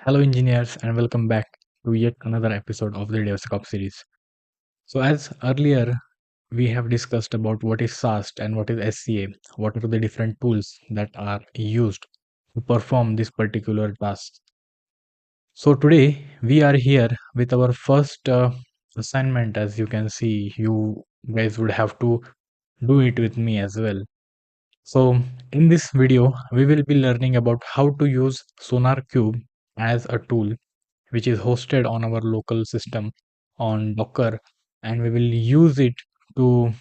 Hello, engineers, and welcome back to yet another episode of the DevSecOps series. So, as earlier we have discussed about what is SAST and what is SCA, what are the different tools that are used to perform this particular task. So, today we are here with our first assignment. As you can see, you guys would have to do it with me as well. So, in this video, we will be learning about how to use SonarQube as a tool which is hosted on our local system on Docker, and we will use it to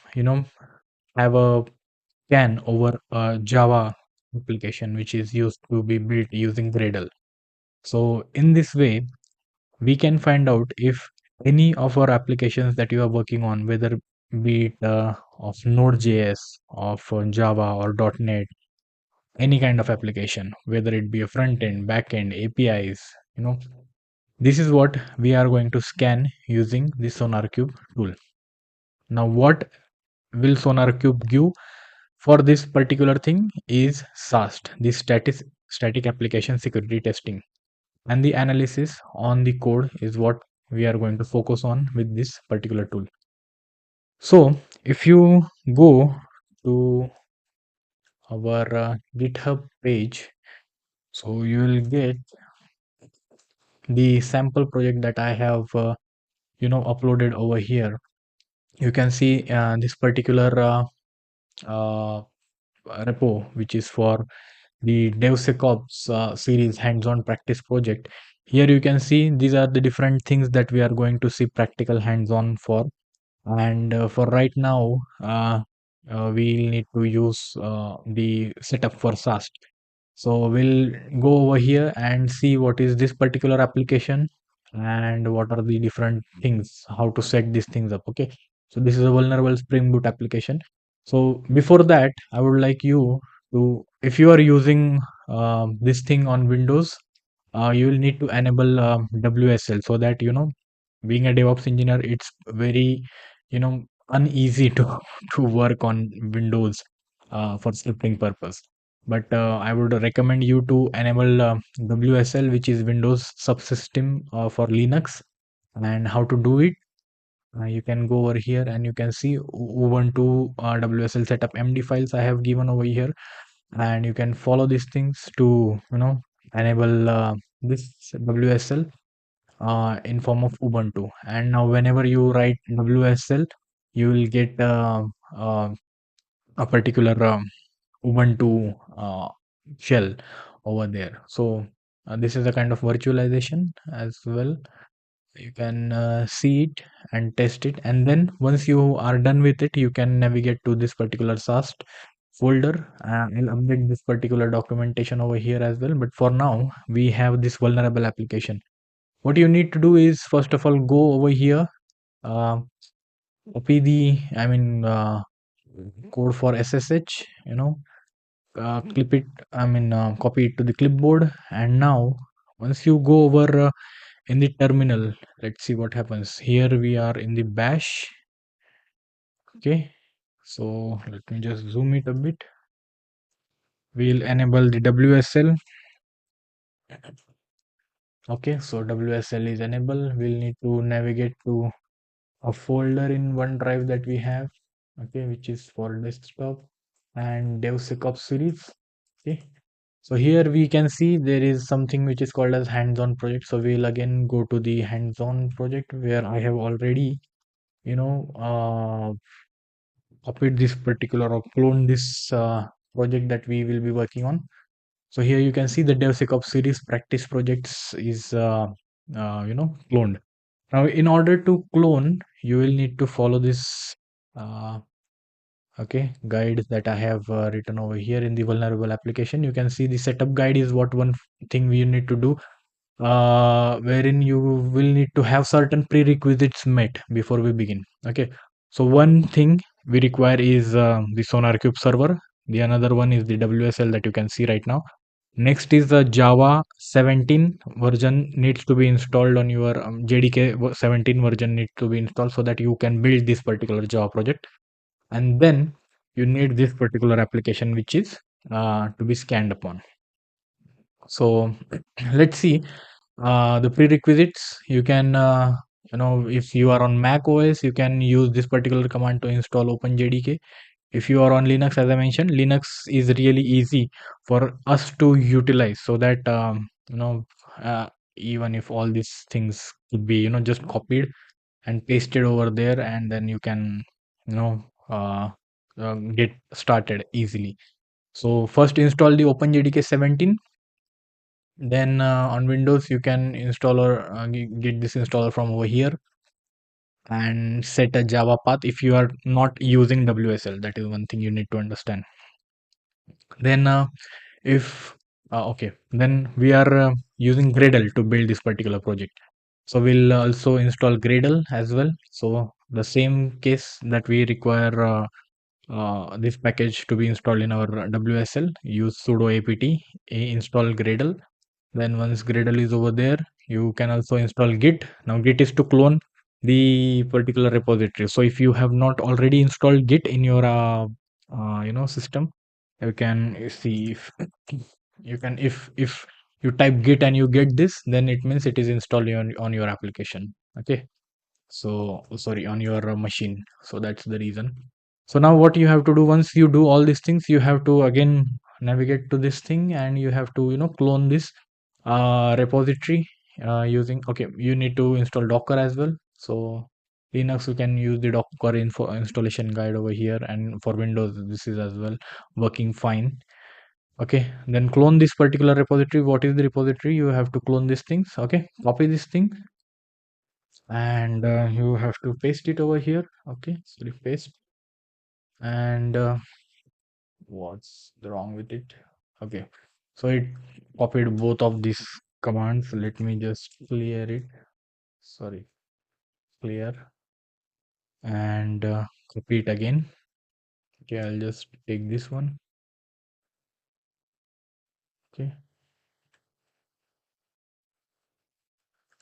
have a scan over a Java application which is used to be built using Gradle. So in this way, we can find out if any of our applications that you are working on, whether be it of Node.js, of Java or .NET, any kind of application, whether it be a front end, back end, APIs, you know, this is what we are going to scan using the SonarQube tool. Now, what will SonarQube give for this particular thing is SAST, the static application security testing, and the analysis on the code is what we are going to focus on with this particular tool. So, if you go to our GitHub page, so you will get the sample project that I have uploaded over here. You can see this particular uh, repo, which is for the DevSecOps series hands-on practice project. Here you can see these are the different things that we are going to see practical hands-on for. And for right now, we'll need to use the setup for SAST. So we'll go over here and see what is this particular application and what are the different things, how to set these things up. Okay. So this is a vulnerable Spring Boot application. So before that, I would like you to, if you are using this thing on Windows, you will need to enable WSL so that, being a DevOps engineer, it's very, uneasy to, to work on Windows for scripting purpose. But I would recommend you to enable WSL, which is Windows subsystem for Linux. And how to do it, you can go over here and you can see Ubuntu WSL setup MD files I have given over here, and you can follow these things to enable this WSL in form of Ubuntu. And now whenever you write WSL, you will get a particular Ubuntu shell over there. So this is a kind of virtualization as well. You can see it and test it, and then once you are done with it, you can navigate to this particular SAST folder. I'll update this particular documentation over here as well. But for now, we have this vulnerable application. What you need to do is, first of all, go over here, uh, copy the, code for SSH, clip it, copy it to the clipboard. And now, once you go over in the terminal, let's see what happens. Here we are in the bash. Okay, so let me just zoom it a bit. We'll enable the WSL. Okay, so WSL is enabled. We'll need to navigate to a folder in OneDrive that we have, okay, which is for desktop and DevSecOps series. Okay, so here we can see there is something which is called as hands-on project. So we'll again go to the hands-on project where I have already copied this particular or clone this project that we will be working on. So here you can see the DevSecOps series practice projects is cloned. Now, in order to clone, you will need to follow this uh, guide that I have written over here in the vulnerable application. You can see the setup guide is what one thing we need to do, wherein you will need to have certain prerequisites met before we begin. Okay, so one thing we require is the SonarQube server. The another one is the WSL that you can see right now. Next is the Java 17 version needs to be installed on your JDK 17 version needs to be installed so that you can build this particular Java project. And then you need this particular application which is to be scanned upon. So let's see The prerequisites, you can if you are on Mac OS, you can use this particular command to install OpenJDK. If you are on Linux, as I mentioned, Linux is really easy for us to utilize, so that uh, even if all these things could be just copied and pasted over there, and then you can you know get started easily. So first install the OpenJDK 17. Then on Windows, you can install or get this installer from over here, and set a Java path if you are not using WSL. That is one thing you need to understand. Then if okay, then we are using Gradle to build this particular project. So we'll also install Gradle as well. So the same case that we require this package to be installed in our WSL, use sudo apt install Gradle. Then once Gradle is over there, you can also install Git. Now Git is to clone the particular repository. So if you have not already installed Git in your system, you can see if you can if you type Git and you get this, then it means it is installed on your application. Okay. So sorry, on your machine. So that's the reason. So now what you have to do, once you do all these things, you have to again navigate to this thing, and you have to clone this repository using, okay, you need to install Docker as well. So Linux, you can use the Docker info installation guide over here, and for Windows this is as well working fine. Okay, then clone this particular repository. What is the repository? You have to clone these things. Okay, copy this thing, and you have to paste it over here. Okay, sorry, paste. And what's wrong with it? Okay, so it copied both of these commands. Let me just clear it. Sorry, clear, and copy it again. Okay, I'll just take this one. Okay,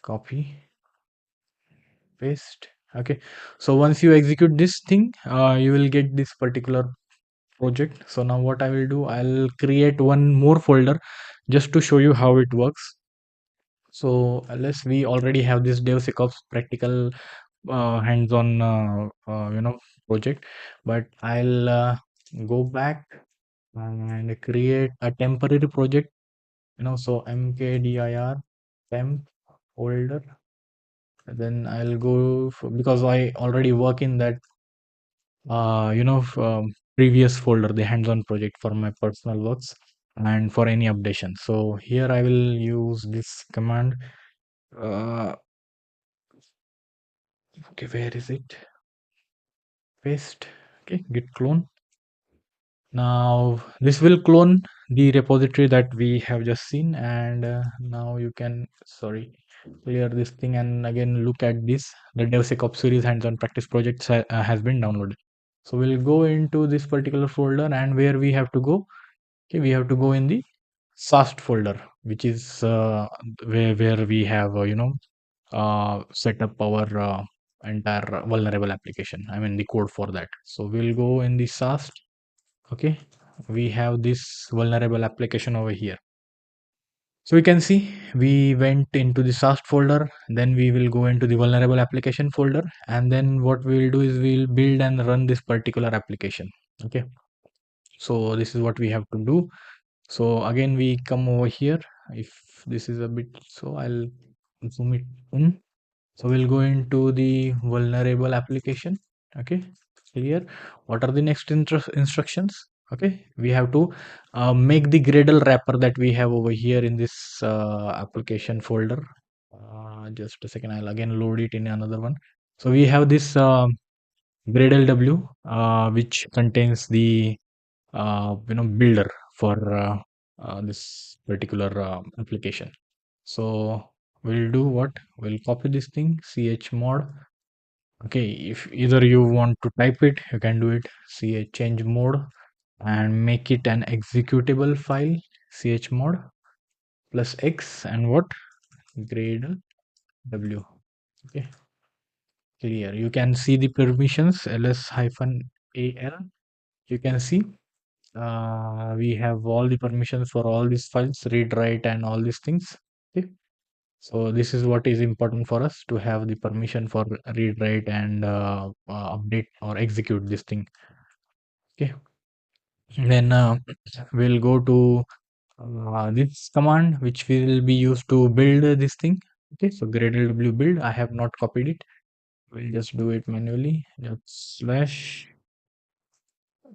copy, paste. Okay, so once you execute this thing, you will get this particular project. So now what I will do, I'll create one more folder just to show you how it works. So unless we already have this DevSecOps practical hands-on project, but I'll go back and create a temporary project. So mkdir temp folder. Then I'll go because I already work in that previous folder, the hands-on project, for my personal works and for any updation. So here I will use this command. uh, okay, where is it? Paste. Okay, git clone. Now this will clone the repository that we have just seen, and now you can, sorry, clear this thing and again look at this. The DevSecOps series hands-on practice project has been downloaded. So we'll go into this particular folder, and where we have to go? Okay, we have to go in the SAST folder, which is where we have set up our entire vulnerable application. I mean the code for that. So we'll go in the SAST. Okay, we have this vulnerable application over here. So we can see we went into the SAST folder, then we will go into the vulnerable application folder, and then what we will do is we'll build and run this particular application. Okay, so this is what we have to do. So again, we come over here. If this is a bit, so I'll zoom it in. So we'll go into the vulnerable application. Okay, here, what are the next instructions? Okay, we have to make the Gradle wrapper that we have over here in this application folder. Just a second, I'll again load it in another one. So we have this Gradle W, which contains the builder for this particular application. So we'll do what? We'll copy this thing, chmod. Okay, if either you want to type it, you can do it, change mode, and make it an executable file, chmod plus x, and what? Gradle w. Okay, clear. You can see the permissions, ls hyphen al. You can see we have all the permissions for all these files, read, write, and all these things. Okay, So this is what is important for us to have the permission for read, write, and update or execute this thing. Okay. Then we'll go to this command, which will be used to build this thing. Okay, so gradle w build. I have not copied it. We'll just do it manually. Just slash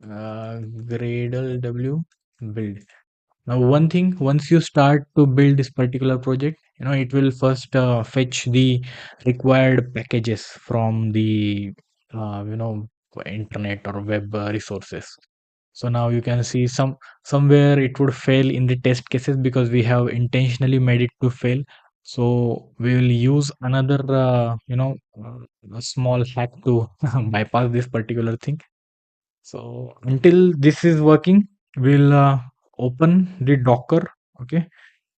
gradle w build. Now, one thing, once you start to build this particular project, it will first fetch the required packages from the, internet or web resources. So now you can see somewhere it would fail in the test cases because we have intentionally made it to fail. So we will use another, a small hack to bypass this particular thing. So until this is working, we'll open the Docker. Okay.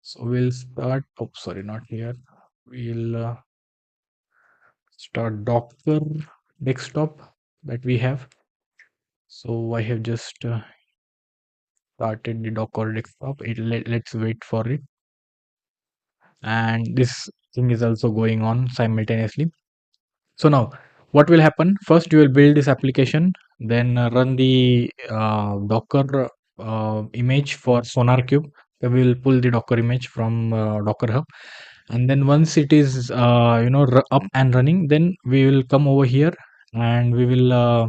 So we'll start. Oh, sorry, not here. We'll start Docker desktop that we have. So I have just started the Docker desktop. Let's wait for it. And this thing is also going on simultaneously. So now what will happen? First, you will build this application, then run the Docker image for SonarQube. So we will pull the Docker image from Docker Hub, and then once it is up and running, then we will come over here and we will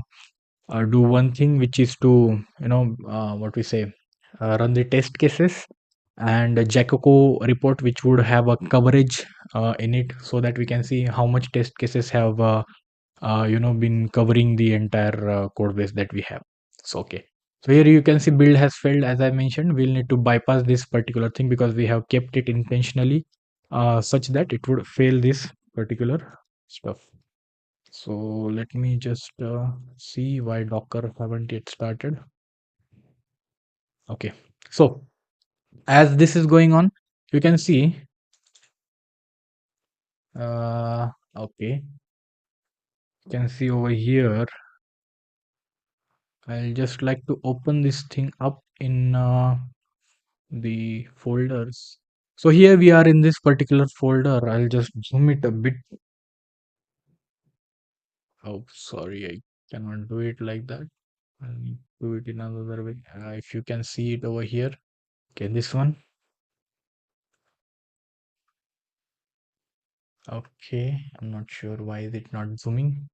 do one thing, which is to what we say, run the test cases and a Jacoco report, which would have a coverage in it, so that we can see how much test cases have been covering the entire code base that we have. So okay, so here you can see build has failed. As I mentioned, we'll need to bypass this particular thing because we have kept it intentionally such that it would fail this particular stuff. So let me just see why Docker haven't yet started. Okay, so as this is going on, you can see okay, you can see over here. I'll just like to open this thing up in the folders. So here we are in this particular folder. I'll just zoom it a bit. Oh, sorry, I cannot do it like that. I'll do it in another way. If you can see it over here. Okay, this one. Okay, I'm not sure why is it not zooming.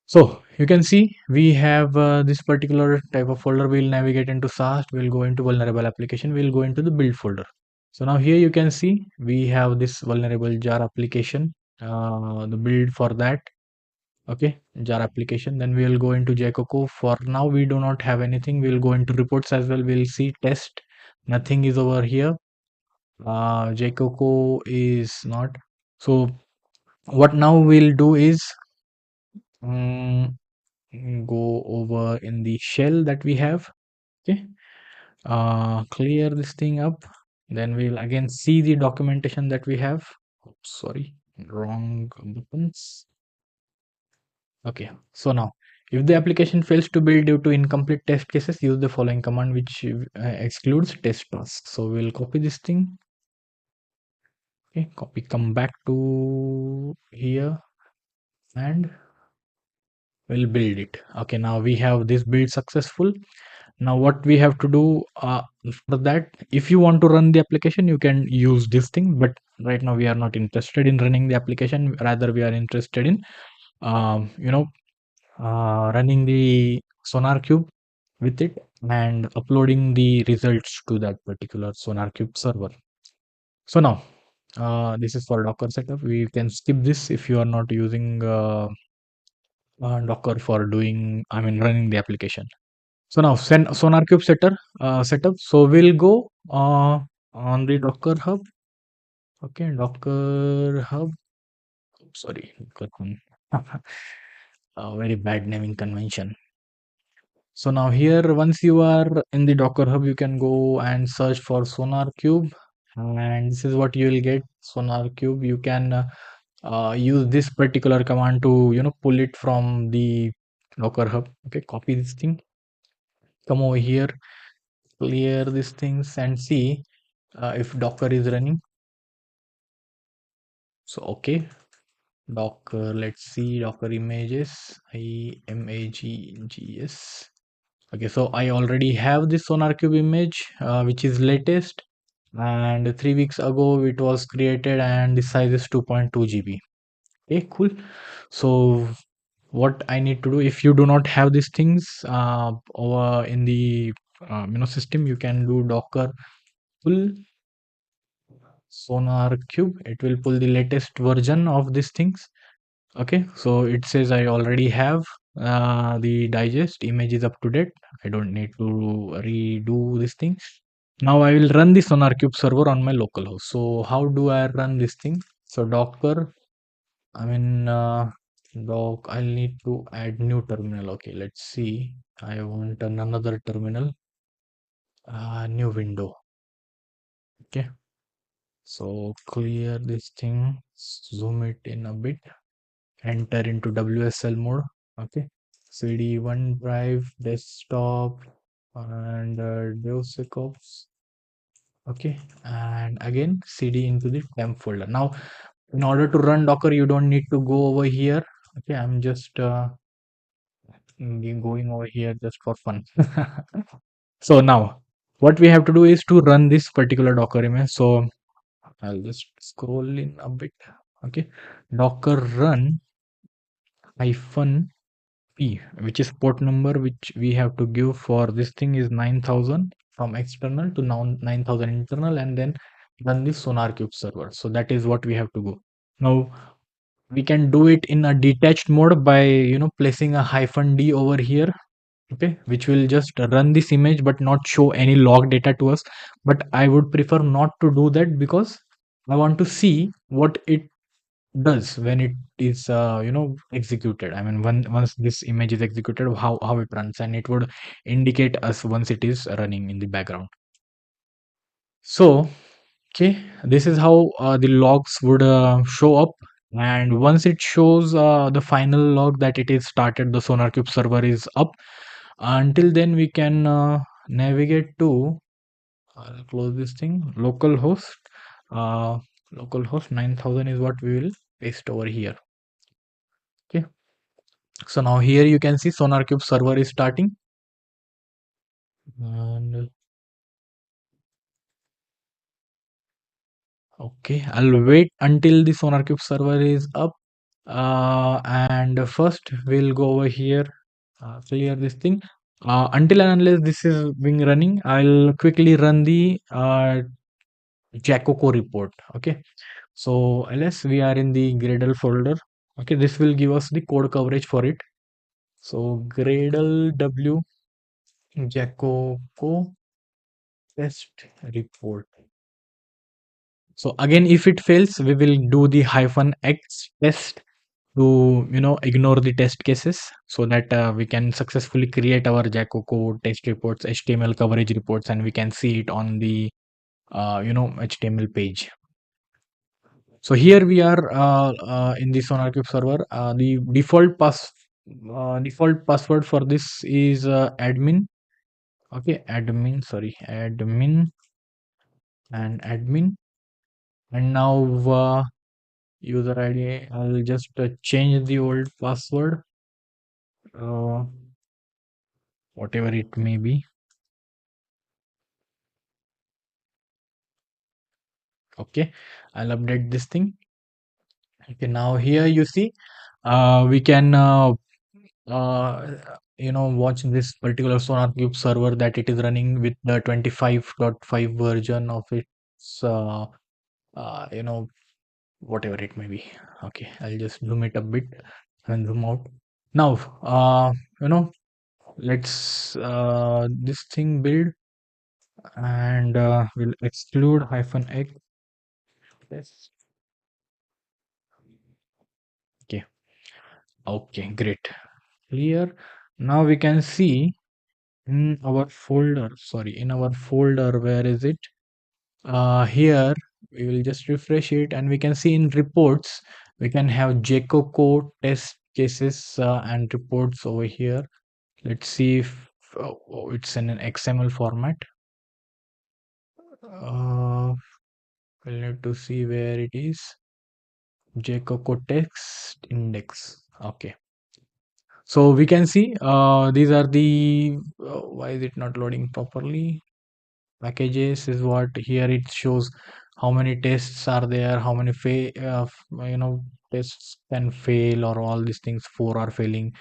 So you can see we have this particular type of folder. We'll navigate into SAST. We'll go into vulnerable application. We'll go into the build folder. So now here you can see we have this vulnerable jar application, the build for that. Okay, jar application. Then we'll go into Jacoco. For now, we do not have anything. We'll go into reports as well. We'll see test. Nothing is over here. Jacoco is not. So what now we'll do is um, go over in the shell that we have. Okay, clear this thing up. Then we'll again see the documentation that we have. Oops, sorry, wrong buttons. Okay, so now if the application fails to build due to incomplete test cases, use the following command, which excludes test tasks. So we'll copy this thing. Okay, copy, come back to here and we'll build it. Okay, now we have this build successful. Now what we have to do for that, if you want to run the application, you can use this thing, but right now we are not interested in running the application. Rather, we are interested in um, you know running the SonarQube with it and uploading the results to that particular SonarQube server. So now this is for Docker setup. We can skip this if you are not using Docker for running the application. So now send SonarQube setup. So we'll go on the Docker Hub. Okay, Docker Hub. Sorry, got one. A very bad naming convention. So now here, once you are in the Docker Hub, you can go and search for SonarQube, and this is what you will get. SonarQube. You can use this particular command to pull it from the Docker Hub. Okay, copy this thing. Come over here, clear these things, and see if Docker is running. So okay, Docker, let's see, Docker images, images. Okay, so I already have this SonarQube image, which is latest, and 3 weeks ago it was created, and the size is 2.2 GB. Okay, cool. So what I need to do, if you do not have these things over in the system, you can do Docker pull SonarQube. It will pull the latest version of these things. Okay, so it says I already have the digest image is up to date. I don't need to redo this thing. Now I will run the SonarQube server on my local host. So how do I run this thing? So Docker, I mean, doc, I'll need to add new terminal. Okay, let's see. I want another terminal, new window. Okay, so clear this thing, zoom it in a bit, enter into WSL mode. Okay, CD OneDrive, desktop, and DevSecOps. Okay, and again CD into the temp folder. Now, in order to run Docker, you don't need to go over here. Okay, I'm just going over here just for fun. So now, what we have to do is to run this particular Docker image. So I'll just scroll in a bit. Okay, Docker run hyphen P, which is port number which we have to give for this thing is 9000 from external to now 9000 internal, and then run the SonarQube server. So that is what we have to go. Now we can do it in a detached mode by placing a hyphen D over here. Okay, which will just run this image but not show any log data to us. But I would prefer not to do that because I want to see what it does when it is executed. I mean, once this image is executed, how it runs, and it would indicate us once it is running in the background. So okay, this is how the logs would show up, and once it shows the final log that it is started, the SonarQube server is up. Until then we can navigate to, I'll close this thing, localhost. uh, Localhost 9000 is what we will paste over here. Okay, so now here you can see SonarQube server is starting, and okay, I'll wait until the SonarQube server is up. And first we'll go over here, clear this thing. Until and unless this is being running, I'll quickly run the Jacoco report. Okay, so ls we are in the Gradle folder. Okay, this will give us the code coverage for it. So Gradle w Jacoco test report. So again, if it fails, we will do the hyphen x test to ignore the test cases, so that we can successfully create our Jacoco test reports, HTML coverage reports, and we can see it on the HTML page. So here we are in the SonarQube server. The default password for this is admin. Okay, admin. Sorry, admin and admin. And now user ID. I'll just change the old password, uh, whatever it may be. Okay, I'll update this thing. Okay, now here you see, we can watch this particular SonarQube server that it is running with the 25.5 version of its whatever it may be. Okay, I'll just zoom it a bit and zoom out. Now let's this thing build, and we'll exclude hyphen x test. Okay, okay, great, clear. Now we can see in our folder, sorry, in our folder, where is it? Here we will just refresh it, and we can see in reports we can have Jacoco test cases and reports over here. Let's see if it's in an XML format. We'll need to see where it is. jcoco text index. Okay, so we can see these are the why is it not loading properly? Packages is what here it shows how many tests are there, how many tests can fail, or all these things. Four are failing,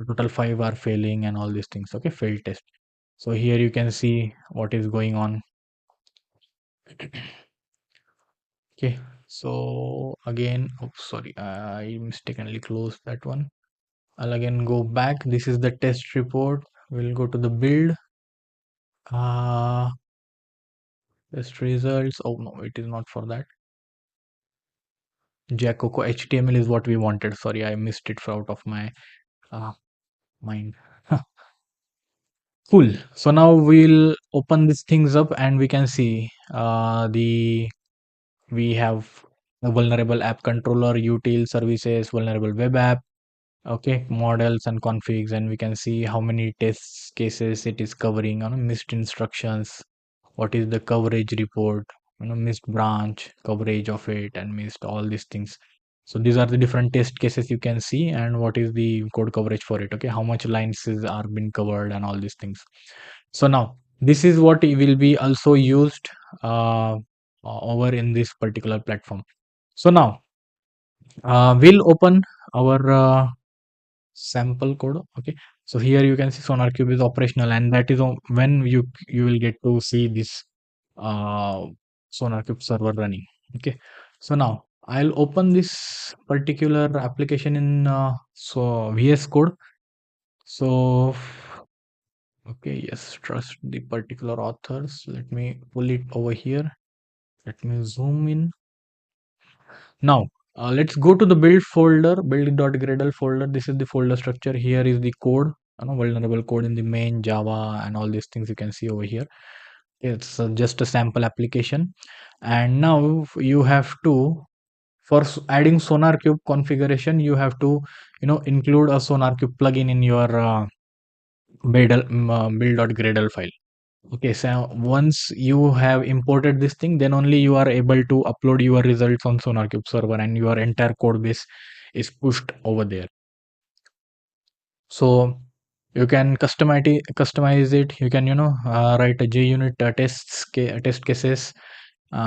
total five are failing, and all these things. Okay, failed test. So here you can see what is going on. Okay, so again, oh sorry, I mistakenly closed that one. I'll again go back. This is the test report. We'll go to the build. Test results. Oh no, it is not for that. Jacoco HTML is what we wanted. Sorry, I missed it out of my uh, mind. Cool. So now we'll open these things up and we can see we have a vulnerable app controller, util services, vulnerable web app, okay, models and configs, and we can see how many test cases it is covering on missed instructions, what is the coverage report, missed branch coverage of it, and missed all these things. So these are the different test cases you can see, and what is the code coverage for it. Okay, how much are been covered, and all these things. So now this is what will be also used over in this particular platform. So now we'll open our sample code. Okay, so here you can see SonarQube is operational, and that is when you will get to see this uh, SonarQube server running. Okay, so now I'll open this particular application in VS Code. So okay, yes, trust the particular authors. Let me pull it over here. Let me zoom in. Now, let's go to the build folder, build.gradle folder. This is the folder structure. Here is the code, vulnerable code in the main Java and all these things you can see over here. It's just a sample application. And now you have to, for adding SonarQube configuration, you have to, include a SonarQube plugin in your build.gradle file. Okay, so once you have imported this thing, then only you are able to upload your results on SonarQube server, and your entire code base is pushed over there. So you can customize it. You can write a JUnit test cases.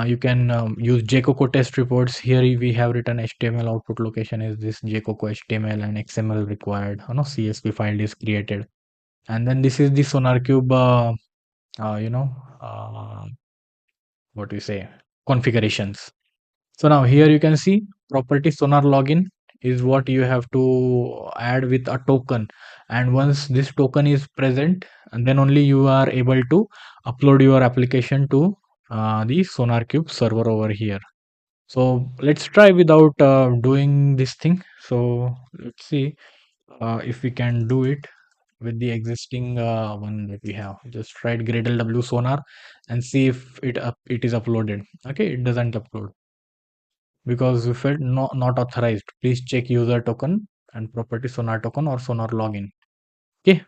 You can use jcoco test reports. Here we have written HTML output location is this jcoco HTML, and XML required. CSV file is created, and then this is the SonarQube. Uh, you know. Uh, what we say configurations. So now here you can see property sonar login is what you have to add with a token, and once this token is present, and then only you are able to upload your application to the SonarQube server over here. So let's try without doing this thing. So let's see if we can do it with the existing one that we have. Just write gradle w sonar and see if it is uploaded. Okay, it doesn't upload because we felt not authorized. Please check user token and property sonar token or sonar login. Okay,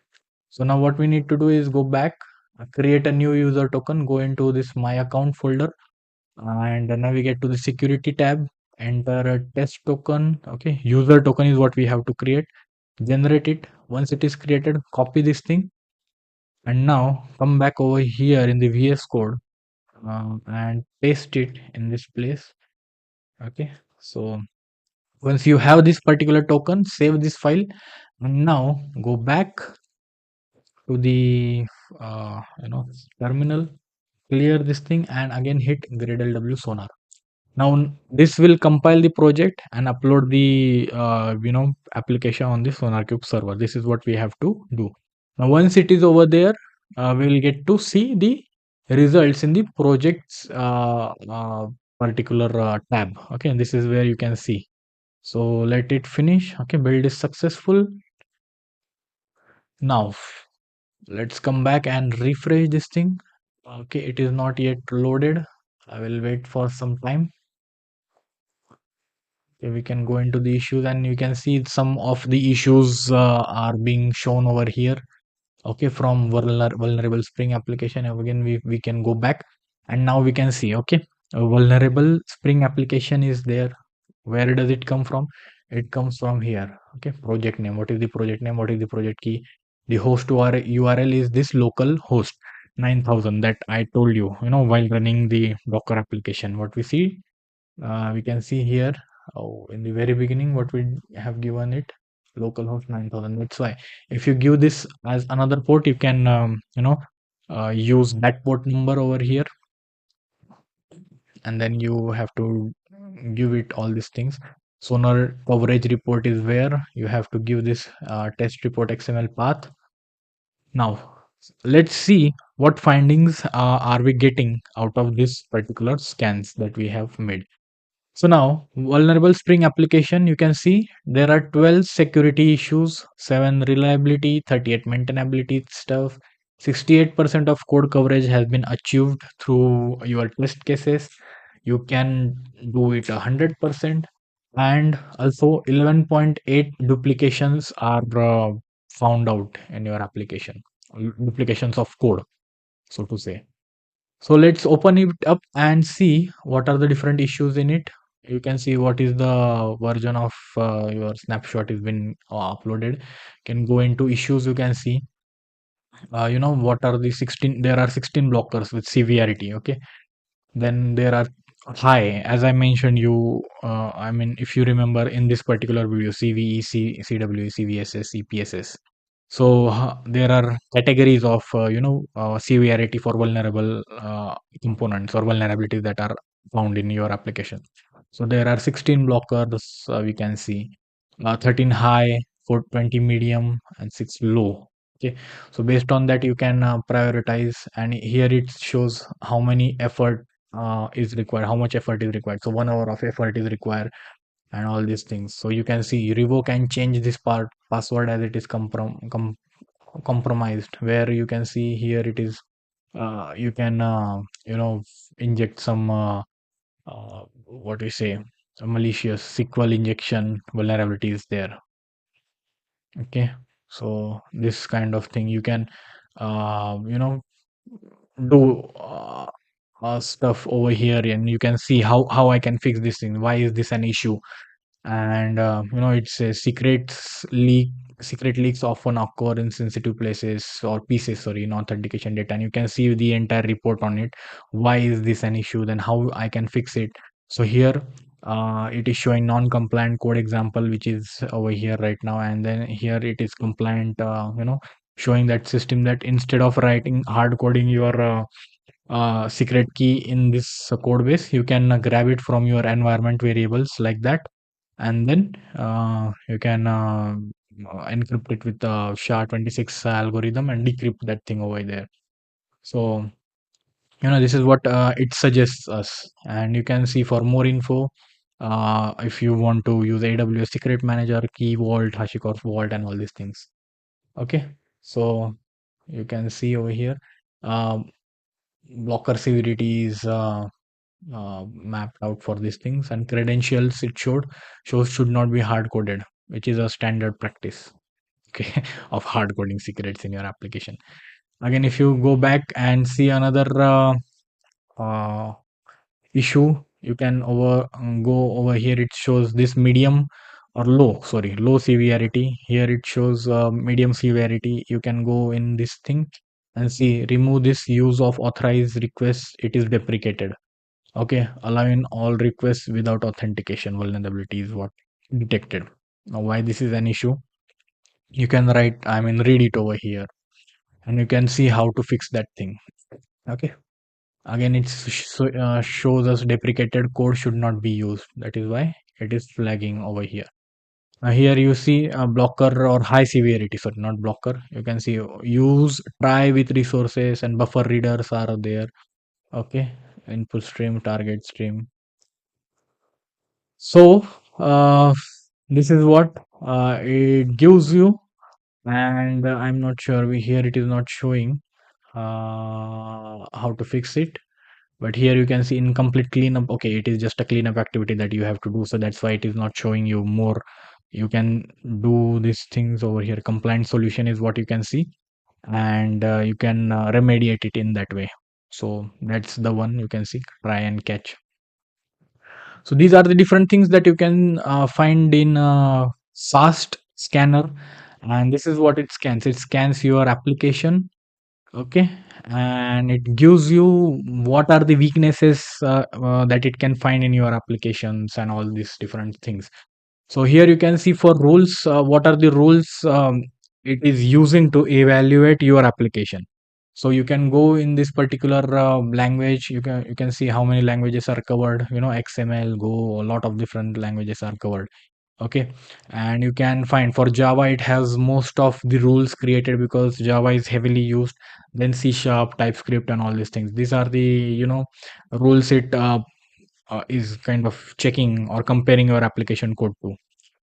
so now what we need to do is go back, create a new user token, go into this my account folder, and navigate to the security tab, enter a test token. Okay, user token is what we have to create, generate it. Once it is created, copy this thing, and now come back over here in the VS code and paste it in this place. Okay, so once you have this particular token, save this file, and now go back to the terminal, clear this thing, and again hit gradle w sonar. Now this will compile the project and upload the application on the SonarQube server. This is what we have to do. Now once it is over there, we will get to see the results in the projects particular tab. Okay, and this is where you can see. So let it finish. Okay, build is successful. Now let's come back and refresh this thing. Okay, it is not yet loaded. I will wait for some time. Okay, we can go into the issues, and you can see some of the issues are being shown over here. Okay, from vulnerable spring application. And again we can go back, and now we can see. Okay, a vulnerable spring application is there. Where does it come from? It comes from here. Okay, project name. What is the project name? What is the project key? The host URL is this local host 9000 that I told you, while running the Docker application. What we see, we can see here, in the very beginning, what we have given it, localhost 9000. That's why if you give this as another port, you can, use that port number over here, and then you have to give it all these things. Sonar coverage report is where you have to give this test report XML path. Now, let's see what findings are we getting out of this particular scans that we have made. So now, vulnerable Spring application, you can see there are 12 security issues, 7 reliability, 38 maintainability stuff. 68% of code coverage has been achieved through your test cases. You can do it 100%. And also 11.8 duplications are found out in your application, duplications of code, so to say. So let's open it up and see what are the different issues in it. You can see what is the version of your snapshot has been uploaded. Can go into issues. You can see, what are the 16. There are 16 blockers with severity. Okay, then there are high, as I mentioned you. I mean, if you remember in this particular video, CVE, CWE, CVSS, CPSS. So there are categories of severity for vulnerable components or vulnerabilities that are found in your application. So there are 16 blockers, we can see, 13 high, 420 medium, and 6 low. Okay, so based on that you can prioritize, and here it shows how many effort is required, how much effort is required. So 1 hour of effort is required, and all these things. So you can see revoke and change this password as it is compromised, where you can see here it is, you can, inject some, what we say, a malicious SQL injection vulnerabilities there. Okay, so this kind of thing you can, do stuff over here, and you can see how I can fix this thing. Why is this an issue? And it says secret leaks often occur in sensitive places or pieces, sorry, in authentication data, and you can see the entire report on it. Why is this an issue, then how I can fix it? So here, it is showing non-compliant code example, which is over here right now, and then here it is compliant, showing that system that instead of writing hard coding your secret key in this code base, you can grab it from your environment variables like that, and then you can encrypt it with the SHA-26 algorithm and decrypt that thing over there. So this is what it suggests us, and you can see for more info, if you want to use AWS Secret Manager, Key Vault, HashiCorp Vault, and all these things. Okay, so you can see over here, um, blocker severity is mapped out for these things, and credentials it shows should not be hard coded, which is a standard practice, okay, of hard coding secrets in your application. Again, if you go back and see another uh, issue, you can go over here. It shows this medium or low, sorry, low severity. Here it shows medium severity. You can go in this thing and see, remove this use of authorized requests, it is deprecated. Okay, allowing all requests without authentication vulnerability is what detected. Now, why this is an issue? You can read it over here, and you can see how to fix that thing. Okay. Again, it shows us deprecated code should not be used. That is why it is flagging over here. Here you see a blocker or high severity. Sorry, not blocker. You can see use try with resources and buffer readers are there. Okay, input stream, target stream. So this is what it gives you, and I'm not sure. Here it is not showing how to fix it, but here you can see incomplete cleanup. Okay, it is just a cleanup activity that you have to do, so that's why it is not showing you more. You can do these things over here. Compliant solution is what you can see, and you can remediate it in that way. So that's the one you can see, try and catch. So these are the different things that you can find in SAST scanner, and this is what it scans. It scans your application, okay, and it gives you what are the weaknesses that it can find in your applications and all these different things. So here you can see for rules, what are the rules it is using to evaluate your application. So you can go in this particular language. You can see how many languages are covered. XML, Go, a lot of different languages are covered. Okay, and you can find for Java it has most of the rules created because Java is heavily used. Then C Sharp, TypeScript, and all these things. These are the rules it is kind of checking or comparing your application code to.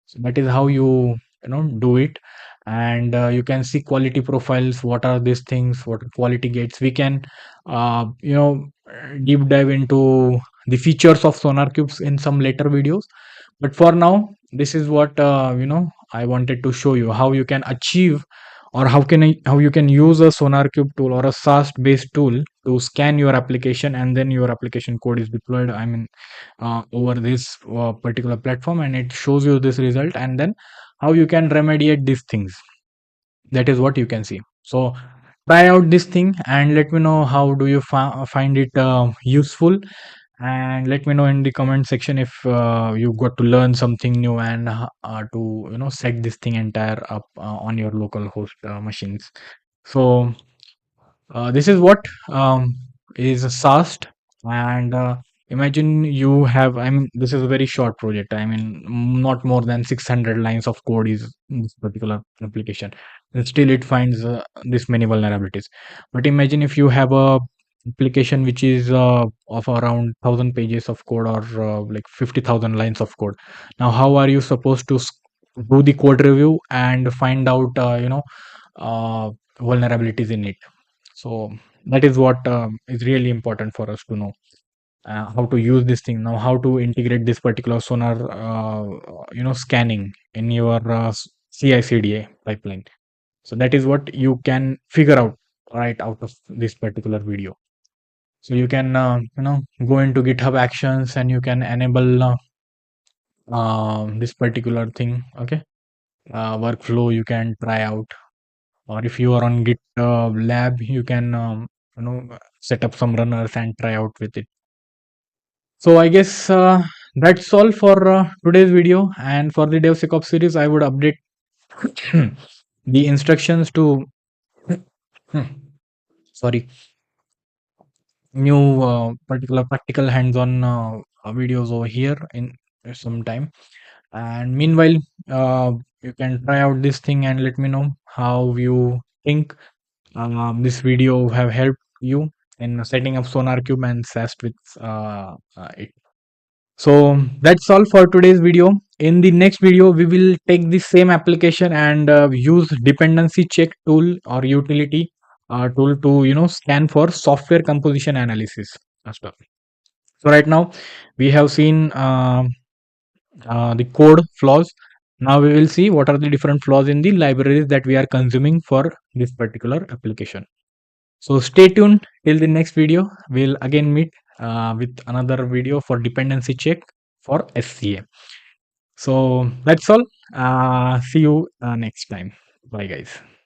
So that is how you do it. And you can see quality profiles. What are these things? What are quality gates? We can deep dive into the features of SonarQubes in some later videos. But for now, this is what I wanted to show you how you can achieve, or how you can use a SonarQube tool or a SAST based tool to scan your application, and then your application code is deployed, I mean, over this particular platform, and it shows you this result, and then how you can remediate these things. That is what you can see. So try out this thing and let me know how do you find it useful, and let me know in the comment section if you got to learn something new, and to set this thing entire up on your local host machines. So this is what is SAST. And imagine you have, I mean, this is a very short project. I mean, not more than 600 lines of code is in this particular application. And still, it finds this many vulnerabilities. But imagine if you have a application which is of around 1,000 pages of code, or like 50,000 lines of code. Now, how are you supposed to do the code review and find out, uh, vulnerabilities in it? So that is what is really important for us to know, how to use this thing. Now, how to integrate this particular sonar scanning in your CI/CD pipeline. So that is what you can figure out right out of this particular video. So you can go into GitHub Actions, and you can enable this particular thing. Okay, workflow you can try out, or if you are on Git lab, you can set up some runners and try out with it. So I guess that's all for today's video. And for the DevSecOps series, I would update the instructions to sorry, new particular practical hands-on videos over here in some time. And meanwhile, you can try out this thing and let me know how you think this video have helped you in setting up SonarQube and SAST with it. So that's all for today's video. In the next video, we will take the same application and use dependency check tool or utility tool to scan for software composition analysis and stuff. So right now we have seen the code flaws. Now we will see what are the different flaws in the libraries that we are consuming for this particular application. So stay tuned till the next video. We'll again meet with another video for dependency check for SCA. So that's all. See you next time. Bye, guys.